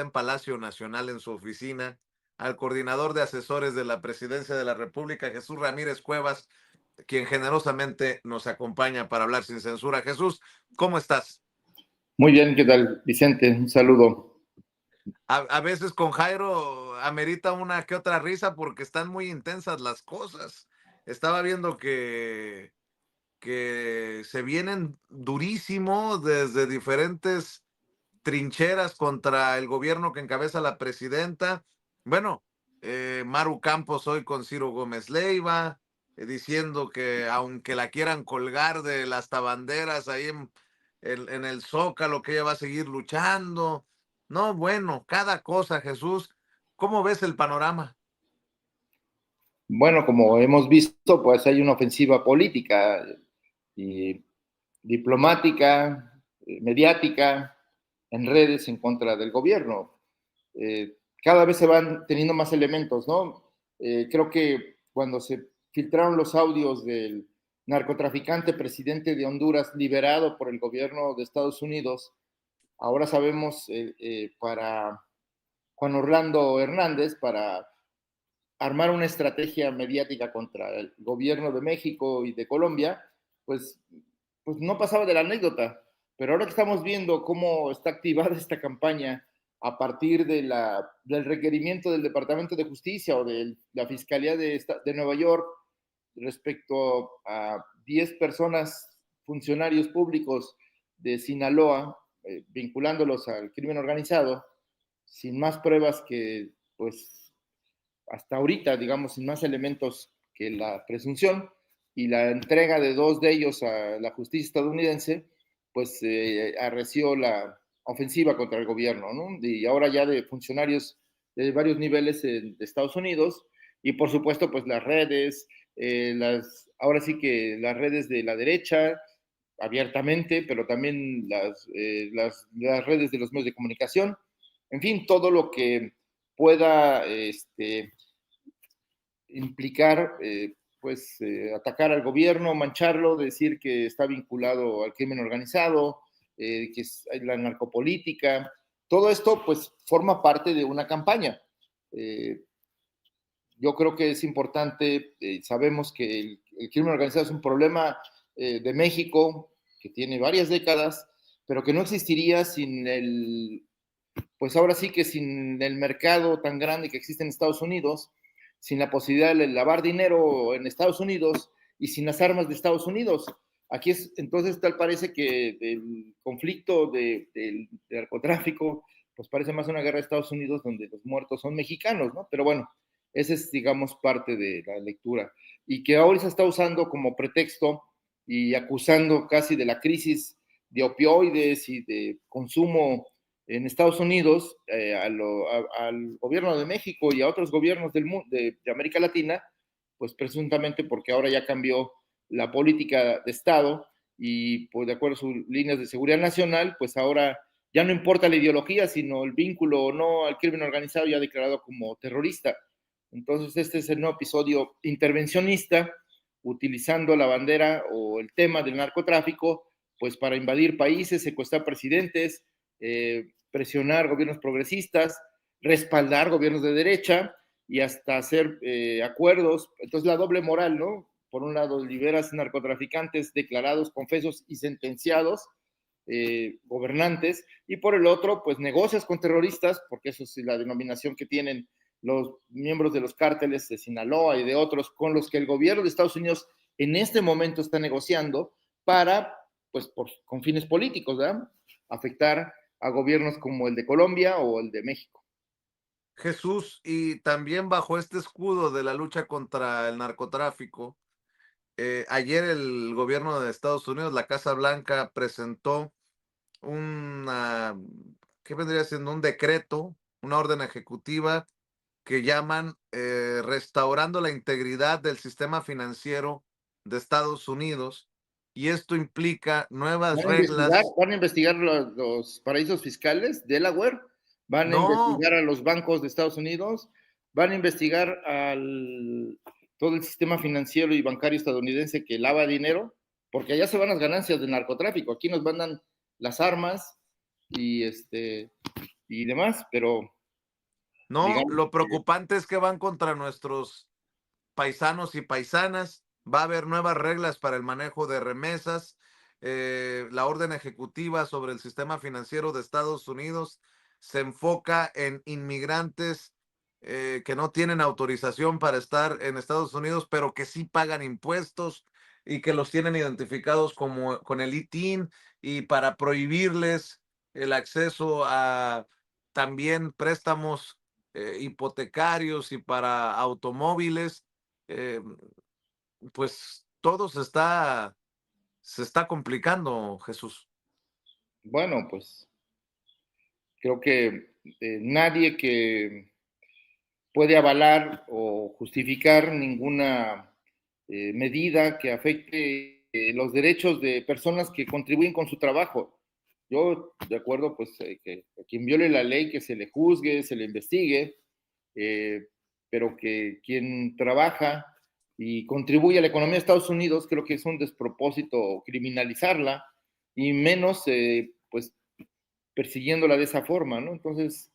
en Palacio Nacional en su oficina, al coordinador de asesores de la Presidencia de la República, Jesús Ramírez Cuevas, quien generosamente nos acompaña para hablar sin censura. Jesús, ¿cómo estás? Muy bien, ¿qué tal, Vicente? Un saludo. A veces con Jairo amerita una que otra risa porque están muy intensas las cosas. Estaba viendo que se vienen durísimo desde diferentes trincheras contra el gobierno que encabeza la presidenta. Bueno, Maru Campos hoy con Ciro Gómez Leiva, diciendo que aunque la quieran colgar de las tabanderas ahí en el Zócalo, que ella va a seguir luchando. No, bueno, cada cosa, Jesús. ¿Cómo ves el panorama? Bueno, como hemos visto, pues hay una ofensiva política y diplomática, mediática, en redes en contra del gobierno. Cada vez se van teniendo más elementos, ¿no? Creo que cuando se filtraron los audios del narcotraficante presidente de Honduras liberado por el gobierno de Estados Unidos, ahora sabemos para Juan Orlando Hernández, para armar una estrategia mediática contra el gobierno de México y de Colombia, pues, pues no pasaba de la anécdota. Pero ahora que estamos viendo cómo está activada esta campaña a partir del requerimiento del Departamento de Justicia o de la Fiscalía de Nueva York respecto a 10 personas, funcionarios públicos de Sinaloa, vinculándolos al crimen organizado, sin más pruebas que pues hasta ahorita, digamos, sin más elementos que la presunción y la entrega de 2 de ellos a la justicia estadounidense, pues arreció la ofensiva contra el gobierno, ¿no? Y ahora ya de funcionarios de varios niveles de Estados Unidos y por supuesto pues las redes, ahora sí que las redes de la derecha abiertamente, pero también las redes de los medios de comunicación, en fin, todo lo que pueda implicar, atacar al gobierno, mancharlo, decir que está vinculado al crimen organizado, que es la narcopolítica. Todo esto, pues, forma parte de una campaña. Yo creo que es importante, sabemos que el crimen organizado es un problema de México que tiene varias décadas, pero que no existiría sin pues ahora sí que sin el mercado tan grande que existe en Estados Unidos, sin la posibilidad de lavar dinero en Estados Unidos y sin las armas de Estados Unidos. Aquí es, entonces tal parece que el conflicto del narcotráfico, pues parece más una guerra de Estados Unidos donde los muertos son mexicanos, ¿no? Pero bueno, esa es, digamos, parte de la lectura. Y que ahora se está usando como pretexto y acusando casi de la crisis de opioides y de consumo en Estados Unidos, al gobierno de México y a otros gobiernos del mundo, de América Latina, pues presuntamente porque ahora ya cambió la política de Estado y pues de acuerdo a sus líneas de seguridad nacional, pues ahora ya no importa la ideología, sino el vínculo o no al crimen organizado ya declarado como terrorista. Entonces este es el nuevo episodio intervencionista, utilizando la bandera o el tema del narcotráfico, pues para invadir países, secuestrar presidentes, presionar gobiernos progresistas, respaldar gobiernos de derecha y hasta hacer acuerdos. Entonces la doble moral, ¿no? Por un lado, liberas narcotraficantes declarados, confesos y sentenciados, gobernantes, y por el otro, pues negocias con terroristas, porque eso es la denominación que tienen los miembros de los cárteles de Sinaloa y de otros, con los que el gobierno de Estados Unidos en este momento está negociando para, pues, con fines políticos, ¿verdad? Afectar a gobiernos como el de Colombia o el de México. Jesús, y también bajo este escudo de la lucha contra el narcotráfico, ayer el gobierno de Estados Unidos, la Casa Blanca, presentó una, ¿qué vendría siendo? Un decreto, una orden ejecutiva que llaman restaurando la integridad del sistema financiero de Estados Unidos. Y esto implica nuevas reglas. Van a investigar los paraísos fiscales, Delaware, van a No, investigar a los bancos de Estados Unidos, van a investigar todo el sistema financiero y bancario estadounidense que lava dinero, porque allá se van las ganancias del narcotráfico. Aquí nos mandan las armas y y demás, pero No, digamos lo que, preocupante es que van contra nuestros paisanos y paisanas. Va a haber nuevas reglas para el manejo de remesas. La orden ejecutiva sobre el sistema financiero de Estados Unidos se enfoca en inmigrantes que no tienen autorización para estar en Estados Unidos, pero que sí pagan impuestos y que los tienen identificados como con el ITIN, y para prohibirles el acceso a también préstamos hipotecarios y para automóviles. eh, pues todo se está complicando, Jesús. bueno, pues creo que nadie que puede avalar o justificar ninguna medida que afecte los derechos de personas que contribuyen con su trabajo. Yo, de acuerdo, pues que a quien viole la ley, que se le juzgue, se le investigue, eh, pero que quien trabaja y contribuye a la economía de Estados Unidos, creo que es un despropósito criminalizarla y menos, pues, persiguiéndola de esa forma, ¿no? Entonces,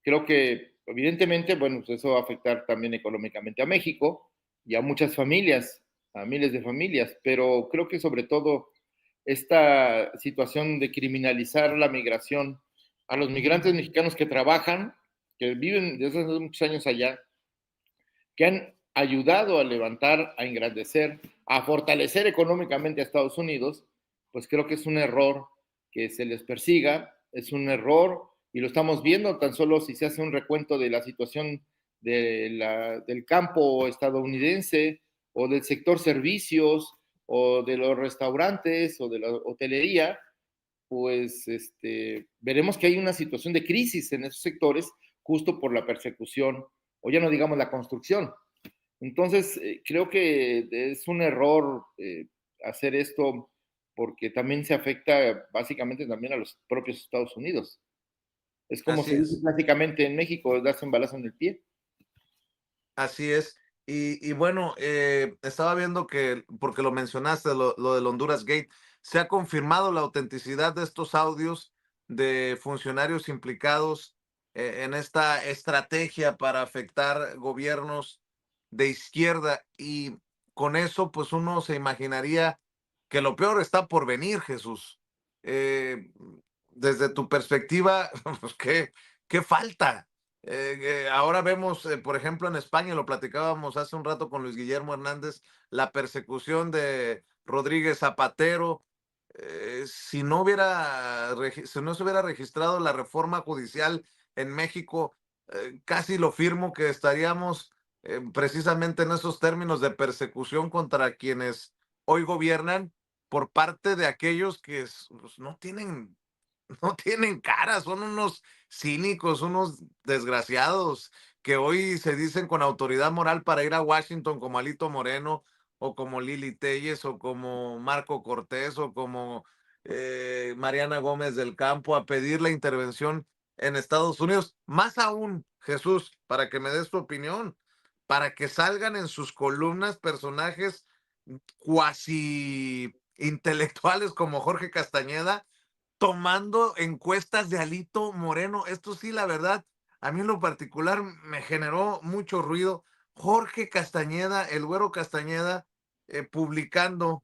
creo que evidentemente, bueno, pues eso va a afectar también económicamente a México y a muchas familias, a miles de familias, pero creo que sobre todo esta situación de criminalizar la migración a los migrantes mexicanos que trabajan, que viven desde hace muchos años allá, que han ayudado a levantar, a engrandecer, a fortalecer económicamente a Estados Unidos, pues creo que es un error que se les persiga, es un error y lo estamos viendo tan solo si se hace un recuento de la situación del campo estadounidense o del sector servicios o de los restaurantes o de la hotelería, pues veremos que hay una situación de crisis en esos sectores justo por la persecución, o ya no digamos la construcción. Entonces, creo que es un error hacer esto porque también se afecta básicamente también a los propios Estados Unidos. Es como Así se dice es, clásicamente en México, darse un balazo en el pie. así es. Y bueno, estaba viendo que, porque lo mencionaste, lo del Honduras Gate, se ha confirmado la autenticidad de estos audios de funcionarios implicados en esta estrategia para afectar gobiernos de izquierda. Y con eso, pues uno se imaginaría que lo peor está por venir, Jesús. Eh, Desde tu perspectiva, pues qué falta. Ahora vemos, por ejemplo, en España, lo platicábamos hace un rato con Luis Guillermo Hernández, la persecución de Rodríguez Zapatero. Si no se hubiera registrado la reforma judicial en México, casi lo firmo que estaríamos precisamente en esos términos de persecución contra quienes hoy gobiernan por parte de aquellos que pues, no tienen cara, son unos cínicos, unos desgraciados que hoy se dicen con autoridad moral para ir a Washington como Alito Moreno o como Lili Telles o como Marco Cortés o como Mariana Gómez del Campo a pedir la intervención en Estados Unidos. Más aún, Jesús, para que me des tu opinión, para que salgan en sus columnas personajes cuasi intelectuales como Jorge Castañeda tomando encuestas de Alito Moreno. Esto sí, la verdad, a mí en lo particular me generó mucho ruido. Jorge Castañeda, el güero Castañeda, publicando,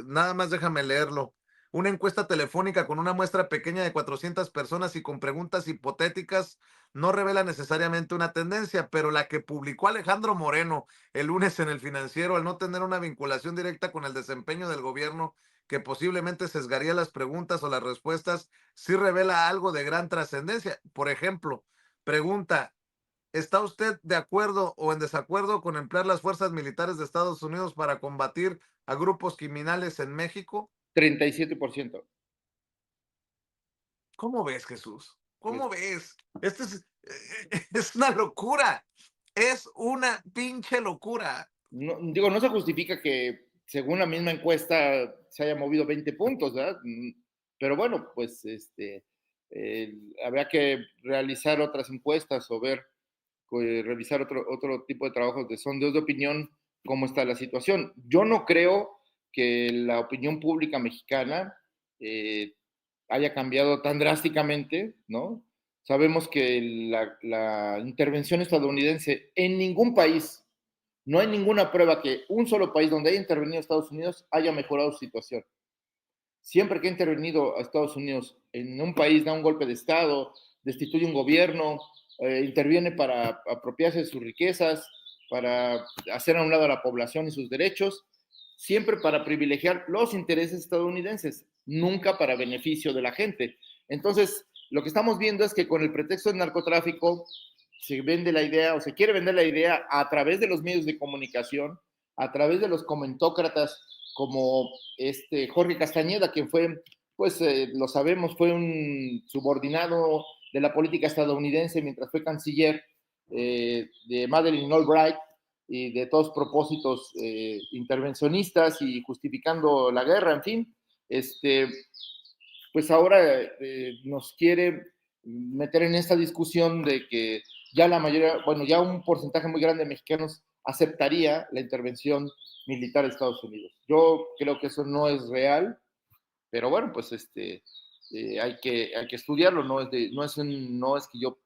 nada más déjame leerlo, una encuesta telefónica con una muestra pequeña de 400 personas y con preguntas hipotéticas no revela necesariamente una tendencia, pero la que publicó Alejandro Moreno el lunes en El Financiero, al no tener una vinculación directa con el desempeño del gobierno que posiblemente sesgaría las preguntas o las respuestas, sí revela algo de gran trascendencia. Por ejemplo, pregunta, ¿está usted de acuerdo o en desacuerdo con emplear las fuerzas militares de Estados Unidos para combatir a grupos criminales en México? 37%. ¿Cómo ves, Jesús? Pues ¿Cómo ves? Esto es una locura. Es una pinche locura. no, digo, no se justifica que según la misma encuesta se haya movido 20 puntos, ¿verdad? Pero bueno, pues habrá que realizar otras encuestas o ver, revisar otro tipo de trabajos de sondeos de opinión, cómo está la situación. Yo no creo que la opinión pública mexicana haya cambiado tan drásticamente, ¿no? Sabemos que la intervención estadounidense en ningún país, no hay ninguna prueba que un solo país donde haya intervenido Estados Unidos haya mejorado su situación. Siempre que ha intervenido a Estados Unidos en un país, da un golpe de Estado, destituye un gobierno, interviene para apropiarse de sus riquezas, para hacer a un lado a la población y sus derechos, siempre para privilegiar los intereses estadounidenses, nunca para beneficio de la gente. Entonces, lo que estamos viendo es que con el pretexto del narcotráfico se vende la idea o se quiere vender la idea a través de los medios de comunicación, a través de los comentócratas como Jorge Castañeda, quien fue, pues lo sabemos, fue un subordinado de la política estadounidense mientras fue canciller de Madeleine Albright y de todos propósitos intervencionistas y justificando la guerra, en fin, pues ahora nos quiere meter en esta discusión de que ya la mayoría, bueno, ya un porcentaje muy grande de mexicanos aceptaría la intervención militar de Estados Unidos. Yo creo que eso no es real, pero bueno, pues hay que estudiarlo, no es que yo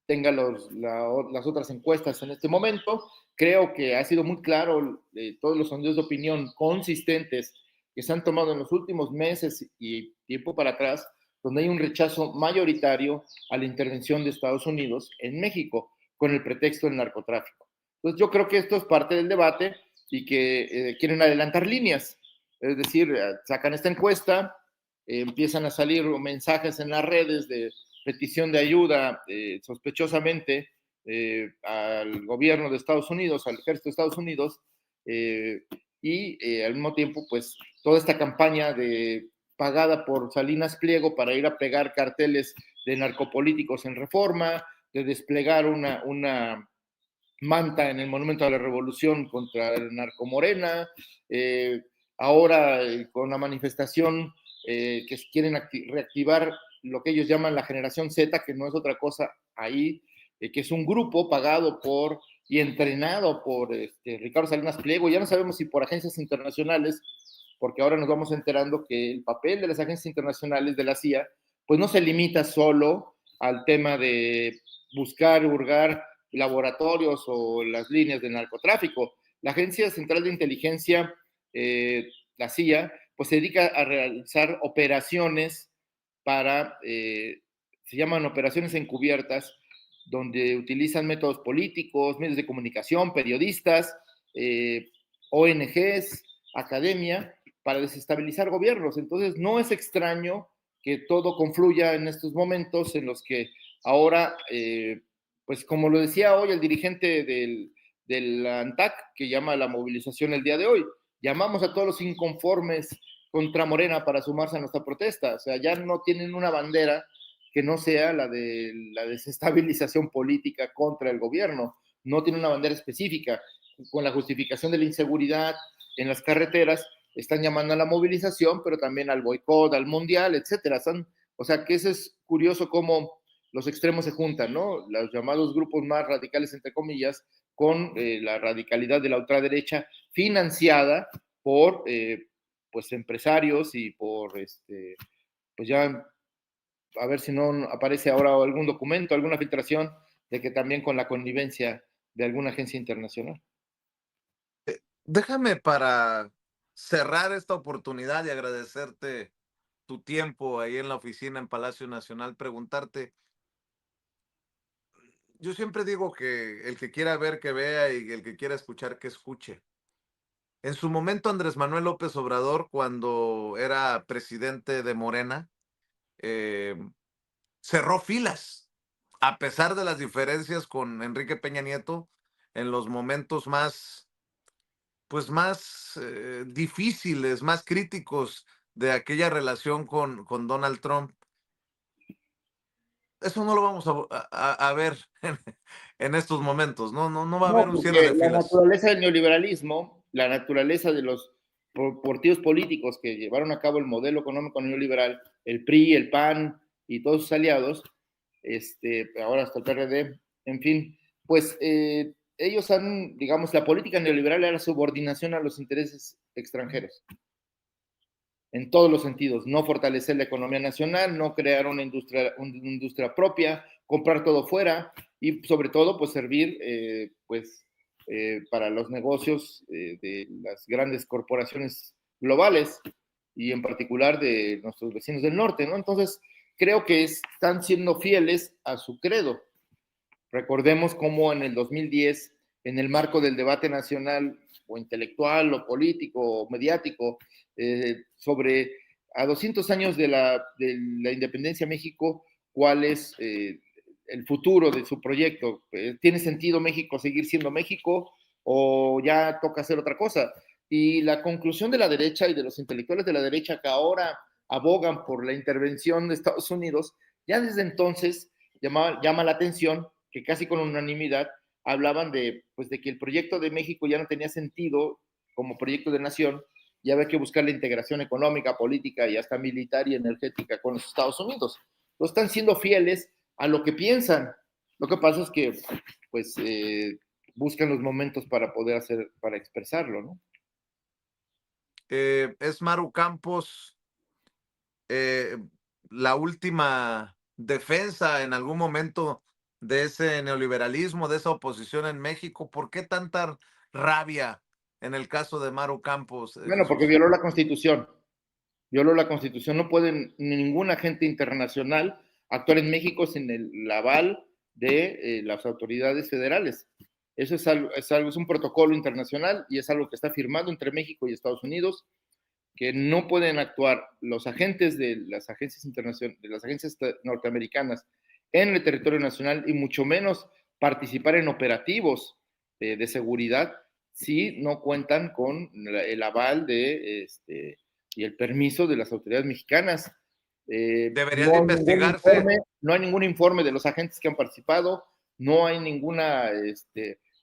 tenga las otras encuestas en este momento. Creo que ha sido muy claro todos los sondeos de opinión consistentes que se han tomado en los últimos meses y tiempo para atrás, donde hay un rechazo mayoritario a la intervención de Estados Unidos en México con el pretexto del narcotráfico. Entonces yo creo que esto es parte del debate y que quieren adelantar líneas, es decir, sacan esta encuesta, empiezan a salir mensajes en las redes de petición de ayuda sospechosamente al gobierno de Estados Unidos, al ejército de Estados Unidos, y al mismo tiempo, pues, toda esta campaña pagada por Salinas Pliego para ir a pegar carteles de narcopolíticos en Reforma, de desplegar una manta en el Monumento a la Revolución contra el narcomorena, ahora con la manifestación que quieren reactivar lo que ellos llaman la generación Z, que no es otra cosa ahí, que es un grupo pagado por y entrenado por Ricardo Salinas Pliego. Ya no sabemos si por agencias internacionales, porque ahora nos vamos enterando que el papel de las agencias internacionales de la CIA, pues no se limita solo al tema de buscar, hurgar laboratorios o las líneas de narcotráfico. La Agencia Central de Inteligencia, la CIA, pues se dedica a realizar operaciones para, se llaman operaciones encubiertas, donde utilizan métodos políticos, medios de comunicación, periodistas, ONGs, academia, para desestabilizar gobiernos. Entonces, no es extraño que todo confluya en estos momentos en los que ahora, pues como lo decía hoy el dirigente del ANTAC, que llama a la movilización el día de hoy, llamamos a todos los inconformes contra Morena para sumarse a nuestra protesta. O sea, ya no tienen una bandera que no sea la de la desestabilización política contra el gobierno. No tiene una bandera específica. Con la justificación de la inseguridad en las carreteras, están llamando a la movilización, pero también al boicot, al mundial, etcétera. O sea, que eso es curioso cómo los extremos se juntan, ¿no? Los llamados grupos más radicales, entre comillas, con la radicalidad de la ultraderecha financiada por pues empresarios y por pues ya a ver si no aparece ahora algún documento, alguna filtración de que también con la connivencia de alguna agencia internacional. Déjame para cerrar esta oportunidad y agradecerte tu tiempo ahí en la oficina en Palacio Nacional, preguntarte, yo siempre digo que el que quiera ver, que vea y el que quiera escuchar, que escuche. En su momento, Andrés Manuel López Obrador, cuando era presidente de Morena, eh, cerró filas, a pesar de las diferencias con Enrique Peña Nieto, en los momentos más, pues más difíciles, más críticos de aquella relación con Donald Trump. Eso no lo vamos a ver en estos momentos, ¿no? No va a haber No, un cierre porque de la filas. naturaleza del neoliberalismo, la naturaleza de los partidos políticos que llevaron a cabo el modelo económico neoliberal, el PRI, el PAN y todos sus aliados, ahora hasta el PRD, en fin, pues ellos han, digamos, la política neoliberal era subordinación a los intereses extranjeros. en todos los sentidos, no fortalecer la economía nacional, no crear una industria propia, comprar todo fuera y sobre todo pues servir para los negocios de las grandes corporaciones globales y en particular de nuestros vecinos del norte, ¿no? Entonces, creo que están siendo fieles a su credo. Recordemos cómo en el 2010, en el marco del debate nacional o intelectual o político o mediático sobre a 200 años de la independencia de México, cuál es el futuro de su proyecto. ¿Tiene sentido México seguir siendo México o ya toca hacer otra cosa? Y la conclusión de la derecha y de los intelectuales de la derecha que ahora abogan por la intervención de Estados Unidos, ya desde entonces llama la atención que casi con unanimidad hablaban pues, de que el proyecto de México ya no tenía sentido como proyecto de nación, ya había que buscar la integración económica, política y hasta militar y energética con los Estados Unidos. No están siendo fieles a lo que piensan. Lo que pasa es que pues buscan los momentos para poder para expresarlo, ¿no? Es Maru Campos eh, la última defensa en algún momento de ese neoliberalismo, de esa oposición en México. ¿Por qué tanta rabia en el caso de Maru Campos, Bueno, porque Jesús? violó la Constitución. Violó la Constitución. No puede ningún agente internacional actuar en México sin el aval de las autoridades federales. Eso es un protocolo internacional y es algo que está firmado entre México y Estados Unidos, que no pueden actuar los agentes de las agencias internacionales, de las agencias norteamericanas en el territorio nacional y mucho menos participar en operativos de seguridad si no cuentan con el aval y el permiso de las autoridades mexicanas. Debería de investigarse. No hay ningún informe de los agentes que han participado, no hay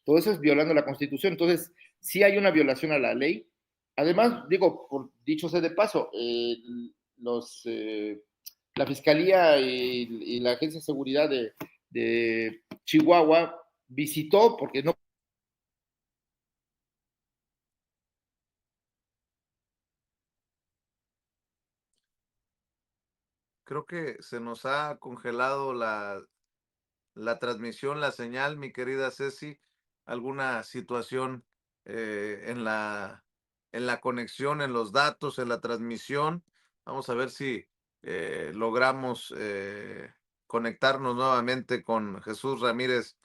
todo eso es violando la Constitución. Entonces, sí hay una violación a la ley. Además, digo, por dicho sea de paso, la Fiscalía y la Agencia de Seguridad de Chihuahua visitó, porque no. Creo que se nos ha congelado la transmisión, la señal, mi querida Ceci. Alguna situación en la conexión, en los datos, en la transmisión. Vamos a ver si logramos conectarnos nuevamente con Jesús Ramírez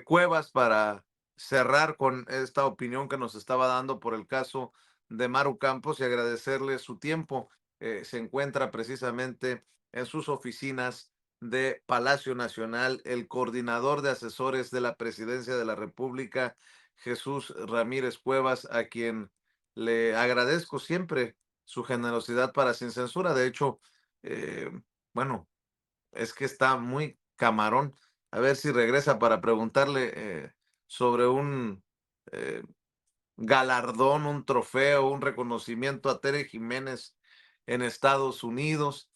Cuevas para cerrar con esta opinión que nos estaba dando por el caso de Maru Campos y agradecerle su tiempo. Se encuentra precisamente en sus oficinas de Palacio Nacional, el coordinador de asesores de la Presidencia de la República, Jesús Ramírez Cuevas, a quien le agradezco siempre su generosidad para Sin Censura. De hecho, eh, bueno, es que está muy camarón. A ver si regresa para preguntarle sobre un eh, galardón, un trofeo, un reconocimiento a Tere Jiménez en Estados Unidos.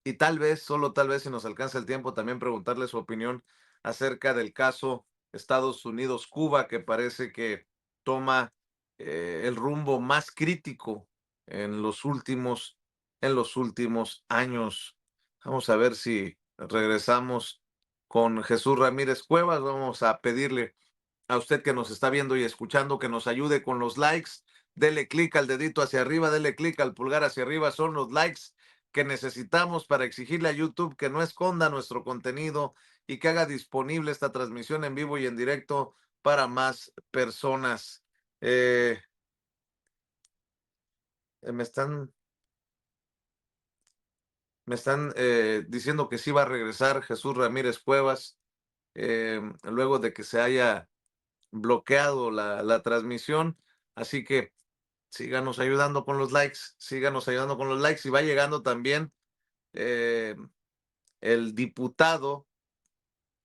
Y tal vez, solo tal vez, si nos alcanza el tiempo, también preguntarle su opinión acerca del caso Estados Unidos-Cuba, que parece que toma el rumbo más crítico en los últimos años. Vamos a ver si regresamos con Jesús Ramírez Cuevas. Vamos a pedirle a usted que nos está viendo y escuchando que nos ayude con los likes. Dele clic al dedito hacia arriba, dele clic al pulgar hacia arriba. Son los likes que necesitamos para exigirle a YouTube que no esconda nuestro contenido y que haga disponible esta transmisión en vivo y en directo para más personas. Eh, me están diciendo que sí va a regresar Jesús Ramírez Cuevas luego de que se haya bloqueado la transmisión. Así que síganos ayudando con los likes, síganos ayudando con los likes y va llegando también eh, el diputado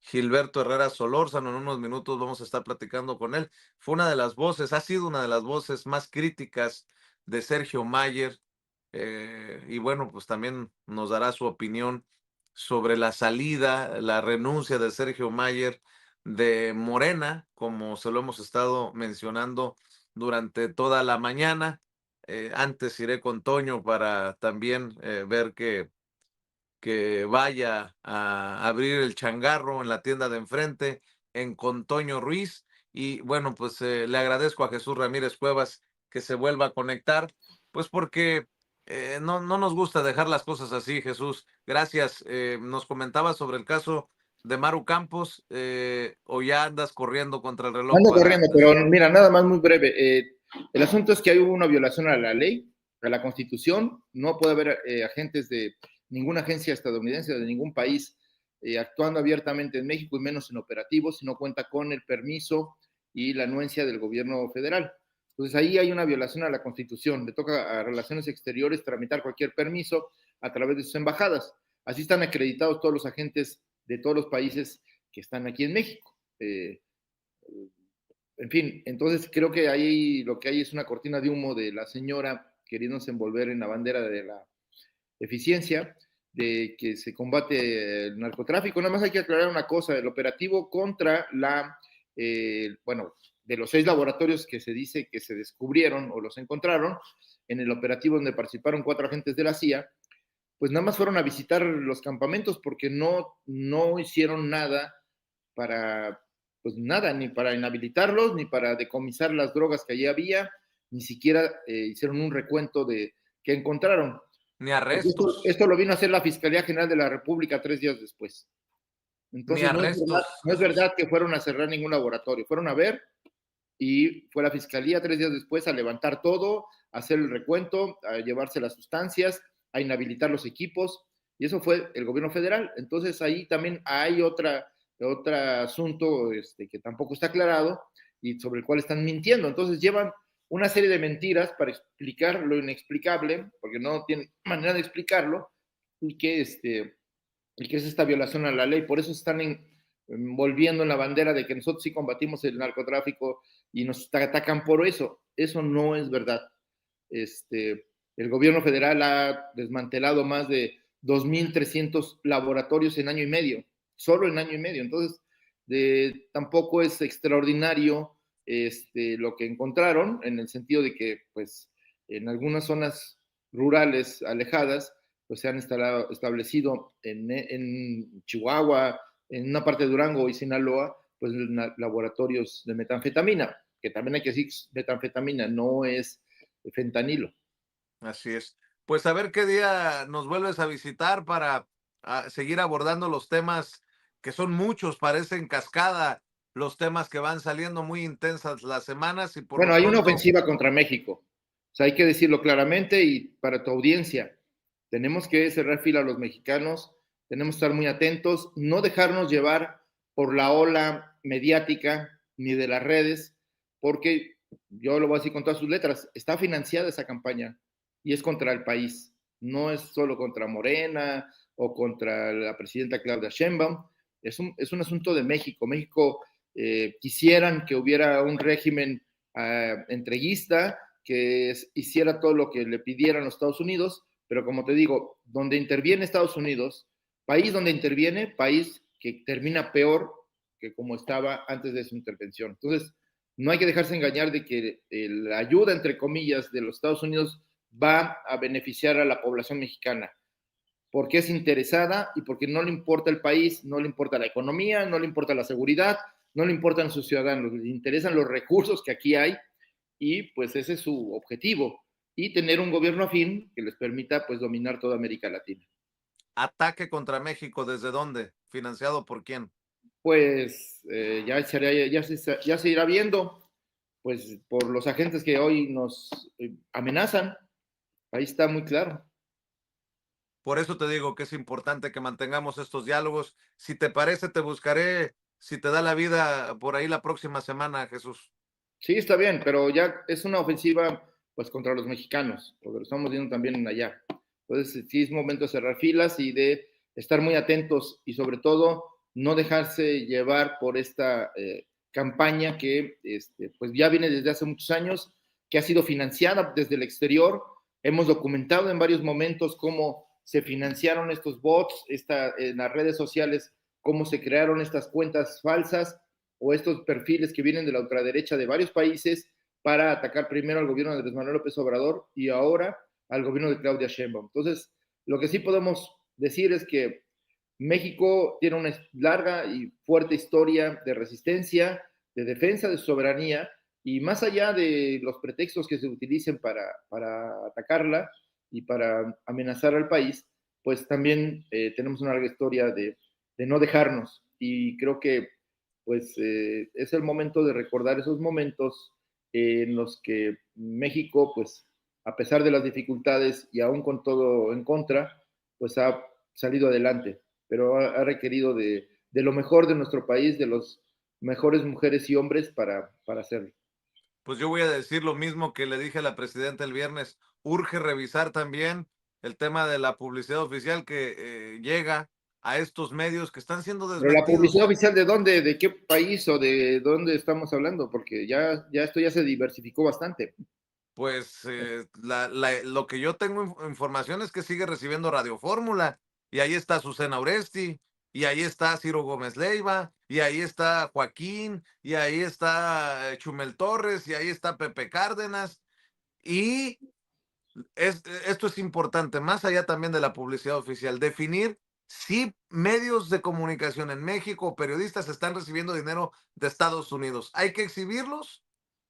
Gilberto Herrera Solórzano. En unos minutos vamos a estar platicando con él. Fue una de las voces, ha sido una de las voces más críticas de Sergio Mayer. Y bueno, pues también nos dará su opinión sobre la salida, la renuncia de Sergio Mayer de Morena, como se lo hemos estado mencionando durante toda la mañana. Antes iré con Toño para también ver que vaya a abrir el changarro en la tienda de enfrente, en con Toño Ruiz. Y bueno, pues le agradezco a Jesús Ramírez Cuevas que se vuelva a conectar, pues porque no nos gusta dejar las cosas así, Jesús. Gracias. Nos comentaba sobre el caso de Maru Campos, o ya andas corriendo contra el reloj Ando para... corriendo, pero mira, nada más muy breve. El asunto es que hay una violación a la ley, a la Constitución. No puede haber agentes de ninguna agencia estadounidense, de ningún país, actuando abiertamente en México y menos en operativos si no cuenta con el permiso y la anuencia del gobierno federal. Entonces ahí hay una violación a la Constitución. Le toca a Relaciones Exteriores tramitar cualquier permiso a través de sus embajadas. Así están acreditados todos los agentes de todos los países que están aquí en México. En fin, entonces creo que ahí lo que hay es una cortina de humo de la señora queriéndose envolver en la bandera de la eficiencia, de que se combate el narcotráfico. Nada más hay que aclarar una cosa, el operativo contra bueno, de los 6 laboratorios que se dice que se descubrieron o los encontraron, en el operativo donde participaron 4 agentes de la CIA, pues nada más fueron a visitar los campamentos porque no hicieron nada para, pues nada, ni para inhabilitarlos, ni para decomisar las drogas que allí había, ni siquiera hicieron un recuento de qué encontraron. Ni Porque arrestos, esto lo vino a hacer la Fiscalía General de la República 3 días después. ni Entonces arrestos, no es Jesús. verdad que fueron a cerrar ningún laboratorio, fueron a ver y fue la Fiscalía 3 días después a levantar todo, a hacer el recuento, a llevarse las sustancias, a inhabilitar los equipos, y eso fue el gobierno federal. Entonces ahí también hay otro asunto que tampoco está aclarado y sobre el cual están mintiendo. Entonces llevan una serie de mentiras para explicar lo inexplicable, porque no tienen manera de explicarlo, y que es esta violación a la ley. Por eso están envolviendo en la bandera de que nosotros sí combatimos el narcotráfico y nos atacan por eso. Eso no es verdad. El gobierno federal ha desmantelado más de 2.300 laboratorios en año y medio, solo en año y medio. Entonces, tampoco es extraordinario lo que encontraron, en el sentido de que, pues, en algunas zonas rurales alejadas, pues se han establecido en Chihuahua, en una parte de Durango y Sinaloa, pues laboratorios de metanfetamina, que también hay que decir metanfetamina, no es fentanilo. Así es. Pues a ver qué día nos vuelves a visitar para seguir abordando los temas que son muchos, parecen cascada los temas que van saliendo muy intensas las semanas y por Bueno, lo hay una pronto, ofensiva contra México. O sea, hay que decirlo claramente y para tu audiencia, tenemos que cerrar fila a los mexicanos, tenemos que estar muy atentos, no dejarnos llevar por la ola mediática ni de las redes, porque yo lo voy a decir con todas sus letras, está financiada esa campaña y es contra el país, no es solo contra Morena o contra la presidenta Claudia Sheinbaum, es un asunto de México. México quisieran que hubiera un régimen entreguista, que hiciera todo lo que le pidieran los Estados Unidos, pero como te digo, donde interviene Estados Unidos, país donde interviene, país que termina peor que como estaba antes de su intervención. Entonces, no hay que dejarse engañar de que la ayuda, entre comillas, de los Estados Unidos va a beneficiar a la población mexicana, porque es interesada y porque no le importa el país, no le importa la economía, no le importa la seguridad, no le importan sus ciudadanos, le interesan los recursos que aquí hay y pues ese es su objetivo y tener un gobierno afín que les permita pues dominar toda América Latina. ataque contra México, ¿desde dónde? ¿Financiado por quién? Pues ya se irá viendo pues por los agentes que hoy nos amenazan, ahí está muy claro. Por eso te digo que es importante que mantengamos estos diálogos. Si te parece, te buscaré, si te da la vida, por ahí la próxima semana, Jesús. Sí, está bien, pero ya es una ofensiva pues contra los mexicanos, porque lo estamos viendo también allá. Entonces, sí es momento de cerrar filas y de estar muy atentos y sobre todo no dejarse llevar por esta campaña que pues ya viene desde hace muchos años, que ha sido financiada desde el exterior. Hemos documentado en varios momentos cómo se financiaron estos bots, en las redes sociales, cómo se crearon estas cuentas falsas o estos perfiles que vienen de la ultraderecha de varios países para atacar primero al gobierno de Andrés Manuel López Obrador y ahora al gobierno de Claudia Sheinbaum. Entonces, lo que sí podemos decir es que México tiene una larga y fuerte historia de resistencia, de defensa de su soberanía, y más allá de los pretextos que se utilicen para atacarla y para amenazar al país, pues también tenemos una larga historia de no dejarnos. Y creo que pues es el momento de recordar esos momentos en los que México, pues a pesar de las dificultades y aún con todo en contra, pues ha salido adelante, pero ha requerido de lo mejor de nuestro país, de los mejores mujeres y hombres para hacerlo. Pues yo voy a decir lo mismo que le dije a la presidenta el viernes. Urge revisar también el tema de la publicidad oficial que llega a estos medios que están siendo Pero la publicidad desmentidos. oficial, ¿de dónde? ¿De qué país o de dónde estamos hablando? Porque ya esto ya se diversificó bastante. Pues lo que yo tengo información es que sigue recibiendo Radio Fórmula y ahí está Susana Oresti y ahí está Ciro Gómez Leiva y ahí está Joaquín y ahí está Chumel Torres y ahí está Pepe Cárdenas y esto es importante, más allá también de la publicidad oficial, definir si medios de comunicación en México, periodistas están recibiendo dinero de Estados Unidos. Hay que exhibirlos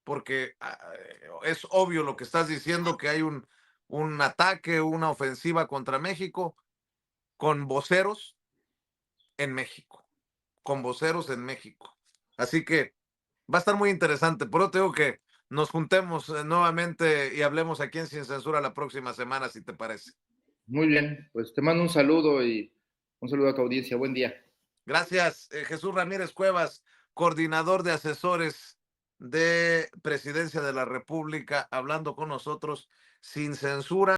porque es obvio lo que estás diciendo, que hay un ataque, una ofensiva contra México con voceros en México, con voceros en México. Así que va a estar muy interesante. Por eso te digo que nos juntemos nuevamente y hablemos aquí en Sin Censura la próxima semana, si te parece. Muy bien, pues te mando un saludo y un saludo a tu audiencia. Buen día. Gracias, Jesús Ramírez Cuevas, coordinador de asesores de Presidencia de la República, hablando con nosotros sin censura.